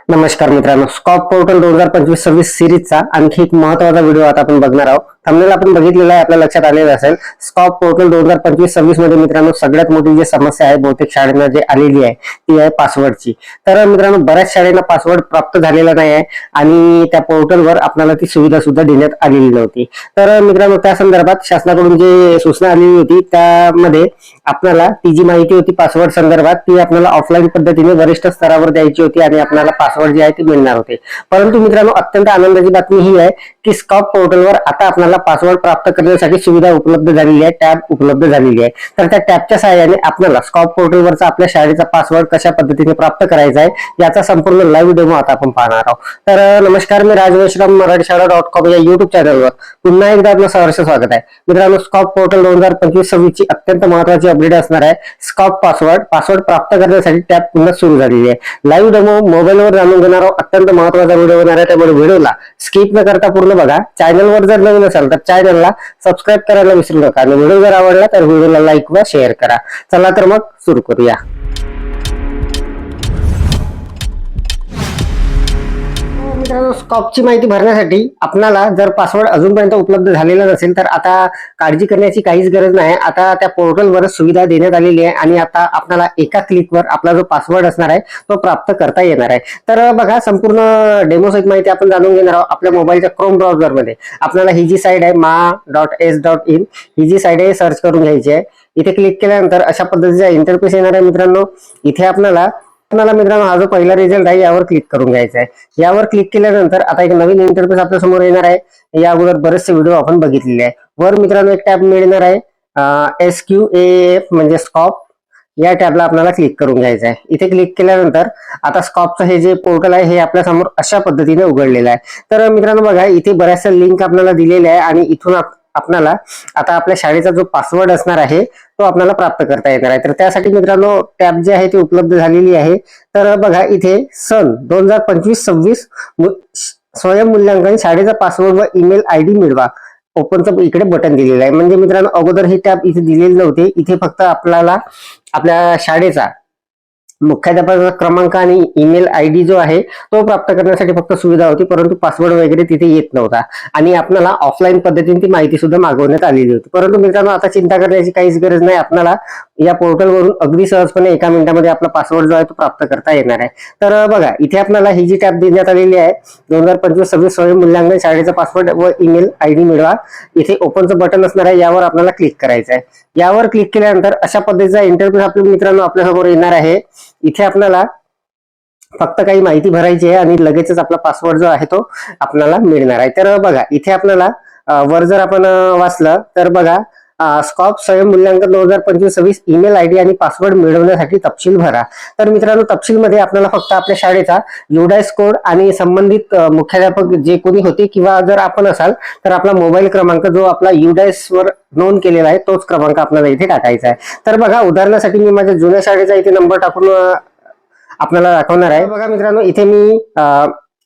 नमस्कार मित्रांनो, scope portal 2025-26 सिरीजचा आणखी एक महत्त्वाचा व्हिडिओ आता आपण बघणार आहोत. थंबनेल आपण बघितलेला आहे, आपल्या लक्षात आलेलं असेल. स्कॉप पोर्टल 2025-26 मध्ये मित्रांनो सगळ्यात मोठी जी समस्या आहे बहुतेक शाळांना जे आलेली आहे ती आहे पासवर्डची. तर मित्रांनो बऱ्याच शाळांना पासवर्ड प्राप्त झालेला नाही आहे आणि त्या पोर्टलवर आपल्याला ती सुविधा सुद्धा देण्यात आलेली नव्हती. तर मित्रांनो त्या संदर्भात शासनाकडून जी सूचना आलेली होती त्यामध्ये आपल्याला ती जी माहिती होती पासवर्ड संदर्भात ती आपल्याला ऑफलाईन पद्धतीने वरिष्ठ स्तरावर द्यायची होती आणि आपल्याला पासवर्ड जे आहे ते मिळणार होते. परंतु मित्रांनो अत्यंत आनंदाची बातमी ही आहे की स्कॉप पोर्टलवर आता आपल्याला पासवर्ड प्राप्त करण्यासाठी सुविधा उपलब्ध झालेली आहे, टॅब उपलब्ध झालेली आहे. तर त्या टॅबच्या सहाय्याने आपल्याला स्कॉप पोर्टलवरचा आपल्या शाळेचा पासवर्ड कशा पद्धतीने प्राप्त करायचा आहे याचा संपूर्ण लाईव्ह डेमो आता आपण पाहणार आहोत. तर नमस्कार, मी राजवेशराम मराठीशाळा.com या युट्यूब चॅनलवर पुन्हा एकदा आपलं सहर्ष स्वागत आहे. मित्रांनो स्कॉप पोर्टल 2025-26 ची अत्यंत महत्त्वाची अपडेट असणार आहे. स्कॉप पासवर्ड प्राप्त करण्यासाठी टॅब पुन्हा सुरू झालेली आहे. लाईव्ह डेमो मोबाईलवर जाणून घेणार आहोत. अत्यंत महत्त्वाचा व्हिडिओ होणार आहे, त्यामुळे व्हिडिओला स्किप न करता पूर्ण बघा. चॅनलवर जर नवीन असाल तर चॅनलला सबस्क्राईब करायला विसरू नका आणि व्हिडिओ जर आवडला तर व्हिडिओला लाईक व शेअर करा. चला तर मग सुरू करूया. मित्रांनो स्कॉपची माहिती भरण्यासाठी आपल्याला जर पासवर्ड अजूनपर्यंत उपलब्ध झालेला नसेल तर आता काळजी करण्याची काहीच गरज नाही. आता त्या पोर्टलवर सुविधा देण्यात आलेली आहे आणि आता आपल्याला एका क्लिकवर आपला जो पासवर्ड असणार आहे तो प्राप्त करता येणार आहे. तर बघा संपूर्ण डेमोसहित माहिती आपण जाणून घेणार आहोत. आपल्या मोबाईलच्या क्रोम ब्राउझरमध्ये आपल्याला ही जी साईड आहे ma.s.in ही जी साईड आहे सर्च करून घ्यायची आहे. इथे क्लिक केल्यानंतर अशा पद्धतीचा इंटरफेस येणार आहे. मित्रांनो इथे आपल्याला मित्रांनो हा जो पहिला रिझल्ट आहे यावर क्लिक करून घ्यायचा आहे. यावर क्लिक केल्यानंतर आता एक नवीन इंटरफेस आपल्या समोर येणार आहे. या अगोदर बरेचसे व्हिडिओ आपण बघितलेले आहे. वर मित्रांनो एक टॅब मिळणार आहे SQAAF म्हणजे स्कॉप. या टॅबला आपल्याला क्लिक करून घ्यायचं आहे. इथे क्लिक केल्यानंतर आता स्कॉपचं हे जे पोर्टल आहे हे आपल्या समोर अशा पद्धतीने उघडलेलं आहे. तर मित्रांनो बघा इथे बऱ्याचशा लिंक आपल्याला दिलेल्या आहे आणि इथून आपल्याला आता आपल्या शाळेचा जो पासवर्ड असणार आहे तो आपल्याला प्राप्त करता येणार आहे. तर त्यासाठी मित्रांनो टॅब जे आहे ती उपलब्ध झालेली आहे. तर बघा इथे सन 2025-26 स्वयं मूल्यांकन शाळेचा पासवर्ड व ईमेल ID मिळवा ओपनचं इकडे बटन दिलेलं आहे. म्हणजे मित्रांनो अगोदर ही टॅब इथे दिलेली नव्हते. इथे फक्त आपल्याला आपल्या शाळेचा मुख्याध्यापकाचा क्रमांक आणि ईमेल ID जो आहे तो प्राप्त करण्यासाठी फक्त सुविधा होती, परंतु पासवर्ड वगैरे तिथे येत नव्हता आणि आपल्याला ऑफलाईन पद्धतीने ती माहिती सुद्धा मागवण्यात आलेली होती. परंतु मित्रांनो आता चिंता करण्याची काहीच गरज नाही. आपल्याला या पोर्टलवरून अगदी सहजपणे एका मिनिटामध्ये आपला पासवर्ड जो आहे तो प्राप्त करता येणार आहे. तर बघा इथे आपल्याला ही जी टॅब देण्यात आलेली आहे 2025-26 स्वयं मूल्यांकन शाळेचा पासवर्ड व ईमेल ID मिळवा. इथे ओपनचं बटन असणार आहे, यावर आपल्याला क्लिक करायचं आहे. यावर क्लिक केल्यानंतर अशा पद्धतीचा इंटरफेस आपल्या मित्रांनो आपल्यासमोर येणार आहे. इथे आपल्याला फक्त काही माहिती भरायची आहे आणि लगेचच आपला पासवर्ड जो आहे तो आपल्याला मिळणार आहे. तर बघा इथे आपल्याला वर जर आपण वाचलं तर बघा स्कॉप स्वयं मूल्यांकन 2025-26 ईमेल ID आणि पासवर्ड मिळवण्यासाठी तपशील भरा. तर मित्रांनो तपशीलमध्ये आपल्याला फक्त आपल्या शाळेचा UDIS कोड आणि संबंधित मुख्याध्यापक जे कोणी होते किंवा जर आपण असाल तर आपला मोबाईल क्रमांक जो आपला UDIS वर नोंद केलेला आहे तोच क्रमांक आपल्याला इथे टाकायचा आहे. तर बघा उदाहरणासाठी मी माझ्या जुन्या शाळेचा इथे नंबर टाकून आपल्याला दाखवणार आहे. बघा मित्रांनो इथे मी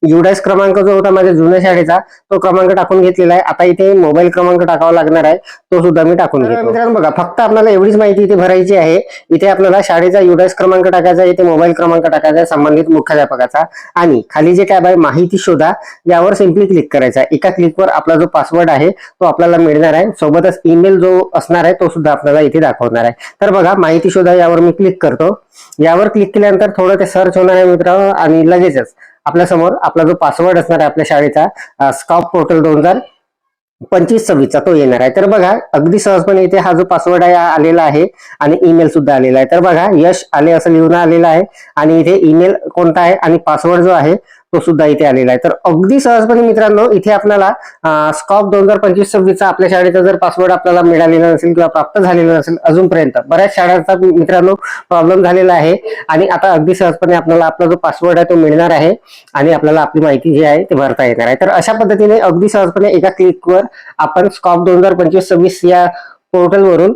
UDIS क्रमांक जो होता माझ्या जुन्या शाळेचा तो क्रमांक टाकून घेतलेला आहे. आता इथे मोबाईल क्रमांक टाकावा लागणार आहे, तो सुद्धा मी टाकून घेतो. मित्रांनो बघा फक्त आपल्याला एवढीच माहिती इथे भरायची आहे. इथे आपल्याला शाळेचा UDIS क्रमांक टाकायचा आहे, इथे मोबाईल क्रमांक टाकायचा आहे संबंधित मुख्याध्यापकाचा आणि खाली जे टॅब आहे माहिती शोधा यावर सिम्पली क्लिक करायचा आहे. एका क्लिकवर आपला जो पासवर्ड आहे तो आपल्याला मिळणार आहे. सोबतच ईमेल जो असणार आहे तो सुद्धा आपल्याला इथे दाखवणार आहे. तर बघा माहिती शोधा यावर मी क्लिक करतो. यावर क्लिक केल्यानंतर थोडं ते सर्च होणार आहे मित्रांनो आणि लगेचच आपल्या समोर आपला जो पासवर्ड असणार आहे आपल्या शाळेचा स्कॉप पोर्टल 2025-26 चा तो येणार आहे. तर बघा अगदी सहजपणे इथे हा जो पासवर्ड आहे आलेला आहे आणि ईमेल सुद्धा आलेला आहे. तर बघा यश आले असं लिहून आलेलं आहे आणि इथे ईमेल कोणता आहे आणि पासवर्ड जो आहे तो सुद्धा इथे आलेला आहे. तर अगदी सहजपणे मित्रांनो इथे आपल्याला स्कॉप 2025-26 चा आपल्या शाळेचा जर पासवर्ड आपल्याला मिळालेला नसेल किंवा प्राप्त झालेला नसेल अजूनपर्यंत बऱ्याच शाळांचा मित्रांनो प्रॉब्लेम झालेला आहे आणि आता अगदी सहजपणे आपल्याला आपला जो पासवर्ड आहे तो मिळणार आहे आणि आपल्याला आपली माहिती जी आहे ते भरता येणार आहे. तर अशा पद्धतीने अगदी सहजपणे एका क्लिकवर आपण स्कॉप 2025-26 या पोर्टलवरून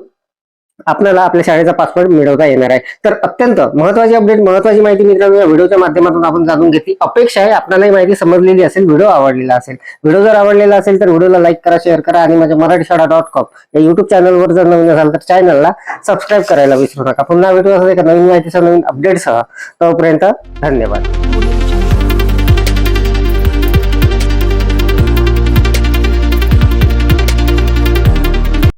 आपल्याला आपल्या शाळेचा पासवर्ड मिळवता येणार आहे. तर अत्यंत महत्त्वाची अपडेट महत्त्वाची माहिती मित्रांनो या व्हिडिओच्या माध्यमातून आपण जाणून घेतली. अपेक्षा आहे आपल्याला ही माहिती समजलेली असेल, व्हिडिओ आवडलेला असेल. व्हिडिओ जर आवडलेला असेल तर व्हिडिओला लाईक करा, शेअर करा आणि माझ्या मराठीशाळा.com या युट्यूब चॅनलवर जर नवीन असाल तर चॅनलला सबस्क्राईब करायला विसरू नका. पुन्हा भेटू असं एका नवीन माहितीसह नवीन अपडेटसह. तोपर्यंत धन्यवाद.